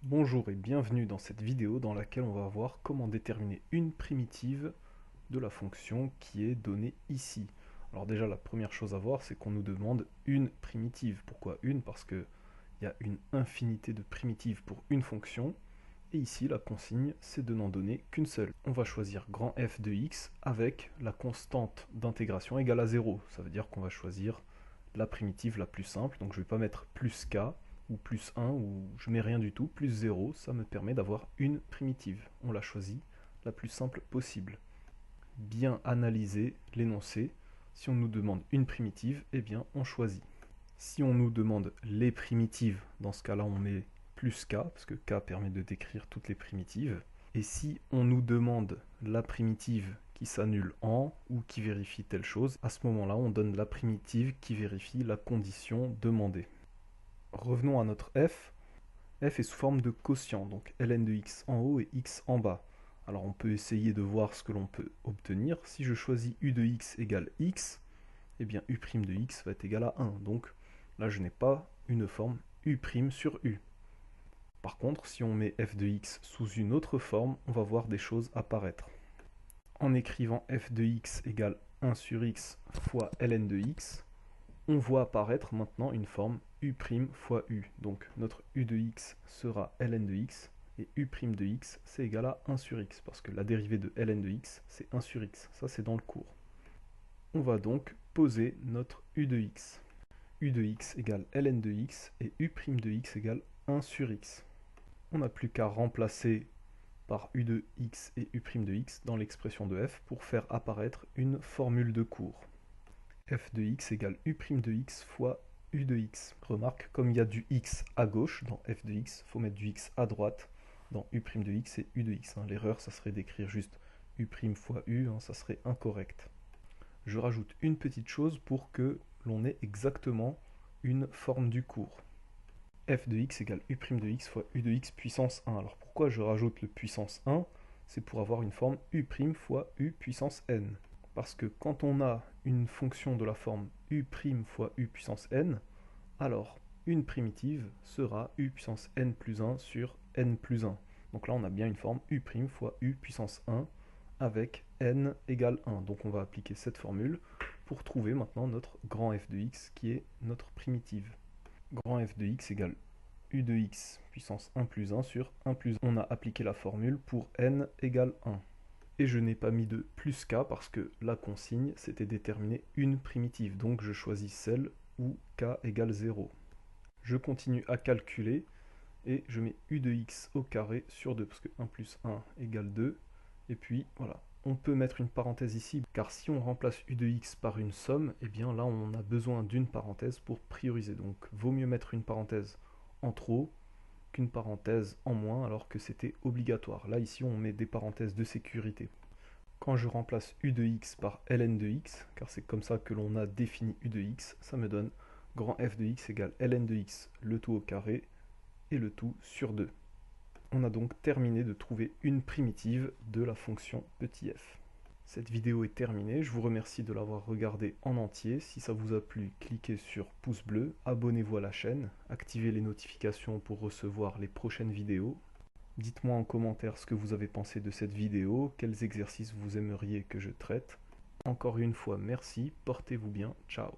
Bonjour et bienvenue dans cette vidéo dans laquelle on va voir comment déterminer une primitive de la fonction qui est donnée ici. Alors déjà la première chose à voir, c'est qu'on nous demande une primitive. Pourquoi une? Parce qu'il y a une infinité de primitives pour une fonction, et ici la consigne c'est de n'en donner qu'une seule. On va choisir grand F de x avec la constante d'intégration égale à 0. Ça veut dire qu'on va choisir la primitive la plus simple, donc je ne vais pas mettre plus k, ou plus 1, ou je mets rien du tout, plus 0, ça me permet d'avoir une primitive. On la choisit la plus simple possible. Bien analyser l'énoncé. Si on nous demande une primitive, eh bien on choisit. Si on nous demande les primitives, dans ce cas-là on met plus k, parce que k permet de décrire toutes les primitives. Et si on nous demande la primitive qui s'annule en ou qui vérifie telle chose, à ce moment-là on donne la primitive qui vérifie la condition demandée. Revenons à notre f. F est sous forme de quotient, donc ln de x en haut et x en bas. Alors on peut essayer de voir ce que l'on peut obtenir. Si je choisis u de x égale x, eh bien u' de x va être égal à 1. Donc là je n'ai pas une forme u' sur u. Par contre, si on met f de x sous une autre forme, on va voir des choses apparaître. En écrivant f de x égale 1 sur x fois ln de x, on voit apparaître maintenant une forme u' fois u. Donc notre u de x sera ln de x, et u' de x c'est égal à 1 sur x, parce que la dérivée de ln de x c'est 1 sur x, ça c'est dans le cours. On va donc poser notre u de x. u de x égale ln de x, et u' de x égale 1 sur x. On n'a plus qu'à remplacer par u de x et u' de x dans l'expression de f pour faire apparaître une formule de cours. F de x égale u' de x fois u de x. Remarque, comme il y a du x à gauche dans f de x, il faut mettre du x à droite dans u' de x et u de x. L'erreur, ça serait d'écrire juste u' fois u, ça serait incorrect. Je rajoute une petite chose pour que l'on ait exactement une forme du cours. F de x égale u' de x fois u de x puissance 1. Alors pourquoi je rajoute le puissance 1? C'est pour avoir une forme u' fois u puissance n. Parce que quand on a une fonction de la forme u' fois u puissance n, alors une primitive sera u puissance n plus 1 sur n plus 1. Donc là on a bien une forme u' fois u puissance 1 avec n égale 1. Donc on va appliquer cette formule pour trouver maintenant notre grand f de x qui est notre primitive. Grand f de x égale u de x puissance 1 plus 1 sur 1 plus 1. On a appliqué la formule pour n égale 1. Et je n'ai pas mis de plus k parce que la consigne c'était déterminer une primitive, donc je choisis celle où k égale 0. Je continue à calculer et je mets u de x au carré sur 2 parce que 1 plus 1 égale 2. Et puis voilà, on peut mettre une parenthèse ici car si on remplace u de x par une somme, et bien là on a besoin d'une parenthèse pour prioriser. Donc vaut mieux mettre une parenthèse en trop qu'une parenthèse en moins alors que c'était obligatoire. Là ici on met des parenthèses de sécurité. Quand je remplace u de x par ln de x, car c'est comme ça que l'on a défini u de x, ça me donne grand f de x égale ln de x, le tout au carré, et le tout sur 2. On a donc terminé de trouver une primitive de la fonction petit f. Cette vidéo est terminée, je vous remercie de l'avoir regardée en entier. Si ça vous a plu, cliquez sur pouce bleu, abonnez-vous à la chaîne, activez les notifications pour recevoir les prochaines vidéos. Dites-moi en commentaire ce que vous avez pensé de cette vidéo, quels exercices vous aimeriez que je traite. Encore une fois, merci, portez-vous bien, ciao.